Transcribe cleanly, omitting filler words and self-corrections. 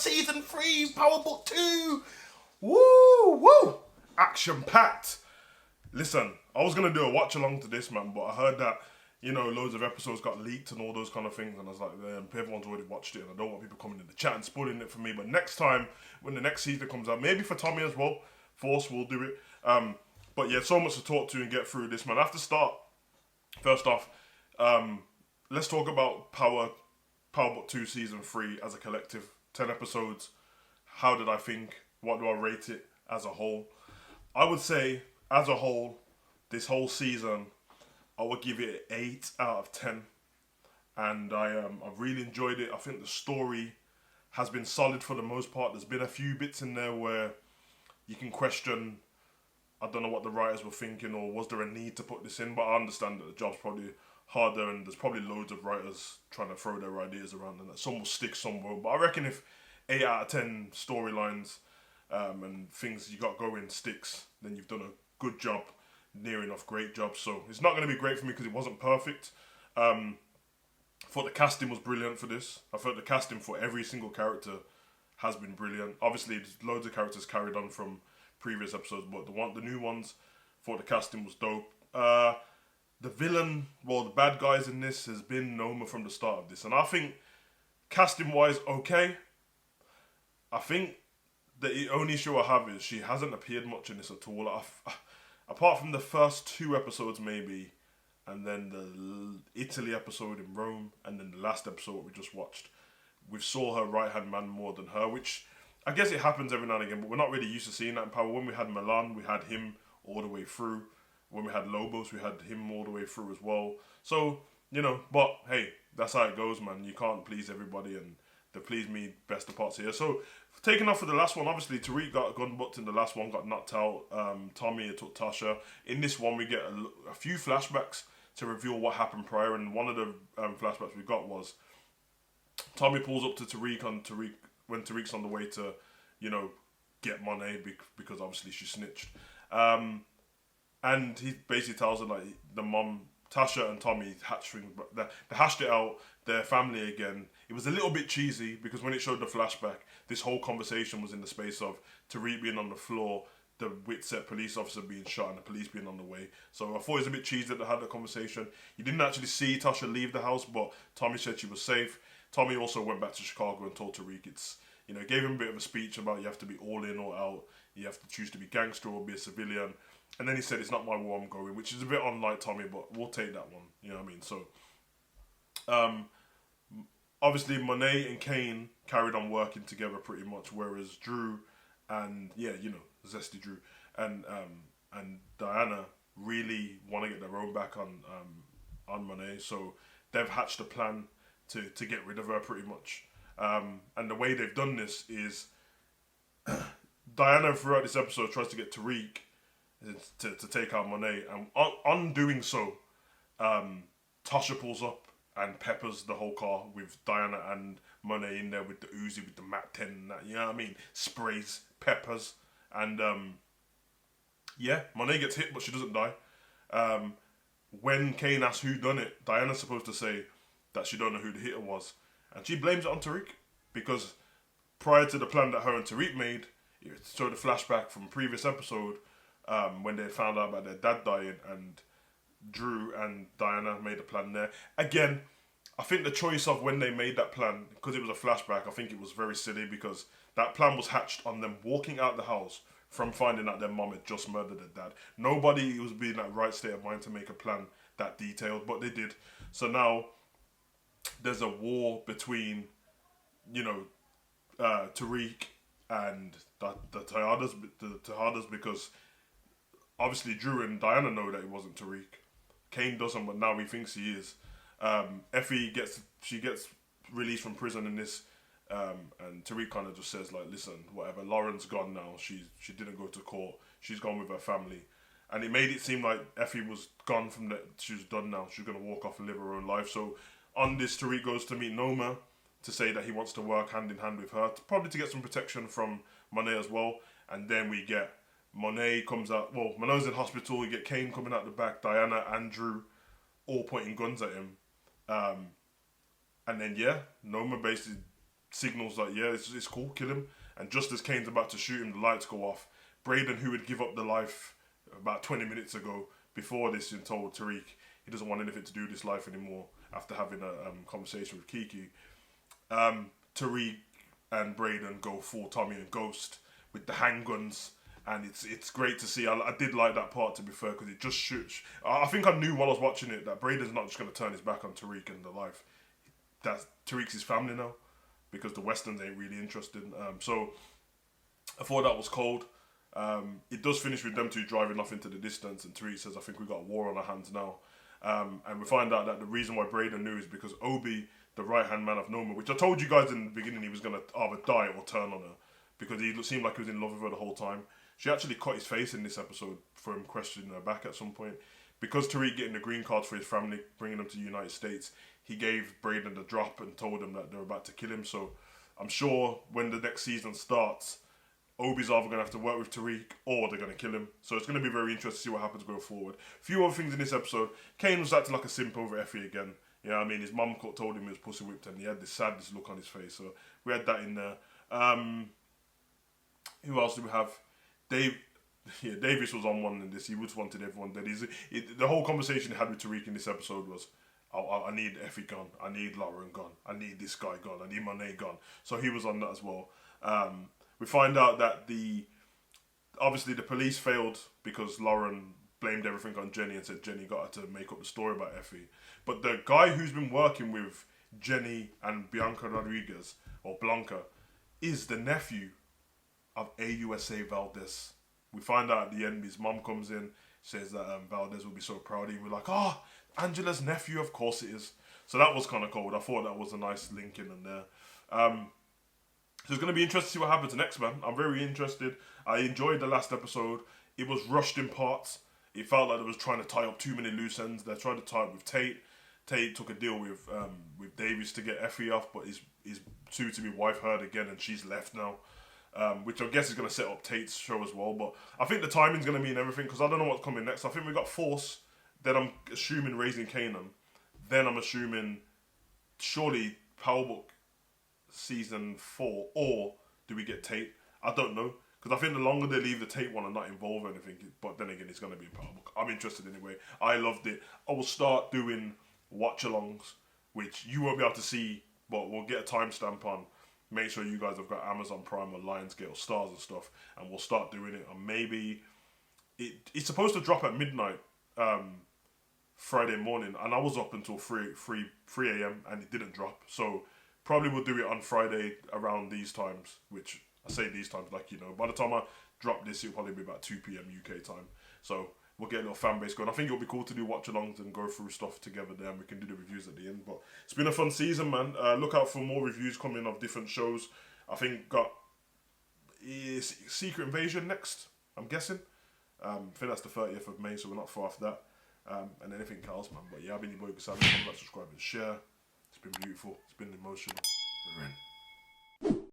Season 3, Power Book 2. Woo, woo. Action-packed. Listen, I was going to do a watch-along to this, man, but I heard that, loads of episodes got leaked and all those kind of things, and I was like, everyone's already watched it, and I don't want people coming in the chat and spoiling it for me, but next time, when the next season comes out, maybe for Tommy as well, Force will do it. But yeah, so much to talk to and get through this, man. I have to start, first off, let's talk about Power Book 2 Season 3 as a collective. 10 episodes. How did I think? What do I rate it as a whole? I would say, as a whole, this whole season, I would give it an 8 out of 10. And I've really enjoyed it. I think the story has been solid for the most part. There's been a few bits in there where you can question, I don't know what the writers were thinking, or was there a need to put this in? But I understand that the job's probably harder, and there's probably loads of writers trying to throw their ideas around, and that some will stick, some won't. But I reckon if 8 out of 10 storylines and things you got going sticks, then you've done a good job, near enough great job. So it's not going to be great for me because it wasn't perfect. I thought the casting was brilliant for this. I thought the casting for every single character has been brilliant. Obviously, there's loads of characters carried on from previous episodes, but the new ones, thought the casting was dope. The villain, the bad guys in this has been Noma from the start of this. And I think, casting-wise, okay. I think the only issue I have is she hasn't appeared much in this at all. Apart from the first 2 episodes, maybe, and then the Italy episode in Rome, and then the last episode we just watched, we saw her right-hand man more than her, which I guess it happens every now and again, but we're not really used to seeing that in Power. When we had Milan, we had him all the way through. When we had Lobos, we had him all the way through as well. So, but hey, that's how it goes, man. You can't please everybody, and the please me best of parts here. So, taking off for the last one, obviously, Tariq got gun bucked in the last one, got knocked out. Tommy took Tasha. In this one, we get a few flashbacks to reveal what happened prior, and one of the flashbacks we got was Tommy pulls up to Tariq when Tariq's on the way to, get Monet because obviously she snitched. And he basically tells her, like, the mom, Tasha and Tommy they hashed it out, their family again. It was a little bit cheesy because when it showed the flashback, this whole conversation was in the space of Tariq being on the floor, the Whitsett police officer being shot, and the police being on the way. So I thought it was a bit cheesy that they had that conversation. You didn't actually see Tasha leave the house, but Tommy said she was safe. Tommy also went back to Chicago and told Tariq gave him a bit of a speech about you have to be all in or out. You have to choose to be gangster or be a civilian. And then he said, it's not my war I'm going, which is a bit unlike Tommy, but we'll take that one. You know what I mean? So, obviously, Monet and Kane carried on working together pretty much, whereas Drew and, Zesty Drew and Diana really want to get their own back on Monet. So, they've hatched a plan to get rid of her pretty much. And the way they've done this is Diana, throughout this episode, tries to get Tariq to take out Monet, and on doing so, Tasha pulls up and peppers the whole car with Diana and Monet in there with the Uzi, with the Mac 10 and that, you know what I mean? Sprays, peppers, and Monet gets hit, but she doesn't die. When Kane asks who done it, Diana's supposed to say that she don't know who the hitter was, and she blames it on Tariq, because prior to the plan that her and Tariq made, it showed a flashback from a previous episode, when they found out about their dad dying, and Drew and Diana made a plan there. Again, I think the choice of when they made that plan, because it was a flashback, I think it was very silly, because that plan was hatched on them walking out the house from finding out their mom had just murdered their dad. Nobody was being in that right state of mind to make a plan that detailed, but they did. So now there's a war between, Tariq and the Tejadas, because obviously Drew and Diana know that it wasn't Tariq. Kane doesn't, but now he thinks he is. Effie gets released from prison in this, and Tariq kind of just says, like, listen, whatever, Lauren's gone now. She didn't go to court. She's gone with her family. And it made it seem like Effie was gone from that. She was done now. She's going to walk off and live her own life. So on this, Tariq goes to meet Noma to say that he wants to work hand in hand with her, probably to get some protection from Monet as well. And then we get Monet comes out. Well, Monet's in hospital. We get Kane coming out the back. Diana and Drew all pointing guns at him. And then, Noma basically signals that, yeah, it's cool, kill him. And just as Kane's about to shoot him, the lights go off. Brayden, who would give up the life about 20 minutes ago, before this, and told Tariq he doesn't want anything to do with this life anymore after having a conversation with Kiki. Tariq and Brayden go full Tommy and Ghost with the handguns, and it's great to see. I did like that part, to be fair, because it just shoots. I think I knew while I was watching it that Brayden's not just going to turn his back on Tariq and the life. That Tariq's his family now, because the Westerns ain't really interested. So I thought that was cold. It does finish with them two driving off into the distance, and Tariq says, I think we've got a war on our hands now. And we find out that the reason why Brayden knew is because Obi, the right-hand man of Noma, which I told you guys in the beginning he was going to either die or turn on her, because he seemed like he was in love with her the whole time. She actually cut his face in this episode for him questioning her back at some point. Because Tariq getting the green cards for his family, bringing them to the United States, he gave Brayden the drop and told him that they're about to kill him. So I'm sure when the next season starts, Obi's either going to have to work with Tariq or they're going to kill him. So it's going to be very interesting to see what happens going forward. A few other things in this episode. Kane was acting like a simp over Effie again. You know what I mean? His mum told him he was pussy whipped, and he had this sadness look on his face. So we had that in there. Who else do we have? Davis was on one in this. He just wanted everyone dead. The whole conversation he had with Tariq in this episode was, I need Effie gone. I need Lauren gone. I need this guy gone. I need Monet gone. So he was on that as well. We find out that obviously the police failed because Lauren blamed everything on Jenny and said Jenny got her to make up the story about Effie. But the guy who's been working with Jenny and Bianca Rodriguez, or Blanca, is the nephew of AUSA Valdez. We find out at the end, his mum comes in, says that Valdez will be so proud of him. We're like, Angela's nephew, of course it is. So that was kind of cool. I thought that was a nice link in there. So it's going to be interesting to see what happens next, man. I'm very interested. I enjoyed the last episode. It was rushed in parts. It felt like it was trying to tie up too many loose ends. They tried to tie up with Tate. Tate took a deal with Davies to get Effie off, but his soon-to-be wife heard again, and she's left now. Which I guess is going to set up Tate's show as well. But I think the timing's going to mean everything, because I don't know what's coming next. I think we got Force, then I'm assuming Raising Kanan, then I'm assuming surely Powerbook season 4, or do we get Tate? I don't know, because I think the longer they leave the Tate one and not involve anything, but then again, it's going to be a Powerbook. I'm interested anyway. I loved it. I will start doing watch-alongs, which you won't be able to see, but we'll get a timestamp on. Make sure you guys have got Amazon Prime or Lionsgate or Stars and stuff, and we'll start doing it. And maybe it's supposed to drop at midnight Friday morning, and I was up until 3 a.m. and it didn't drop. So probably we'll do it on Friday around these times, which I say these times like, by the time I drop this, it'll probably be about 2 p.m. UK time. So we'll get a little fan base going. I think it'll be cool to do watch-alongs and go through stuff together there, and we can do the reviews at the end. But it's been a fun season, man. Look out for more reviews coming of different shows. I think got Secret Invasion next, I'm guessing. I think that's the 30th of May, so we're not far off that. And anything else, man. But yeah, I've been your boy Gasali. Comment, subscribe, and share. It's been beautiful. It's been emotional. We're in.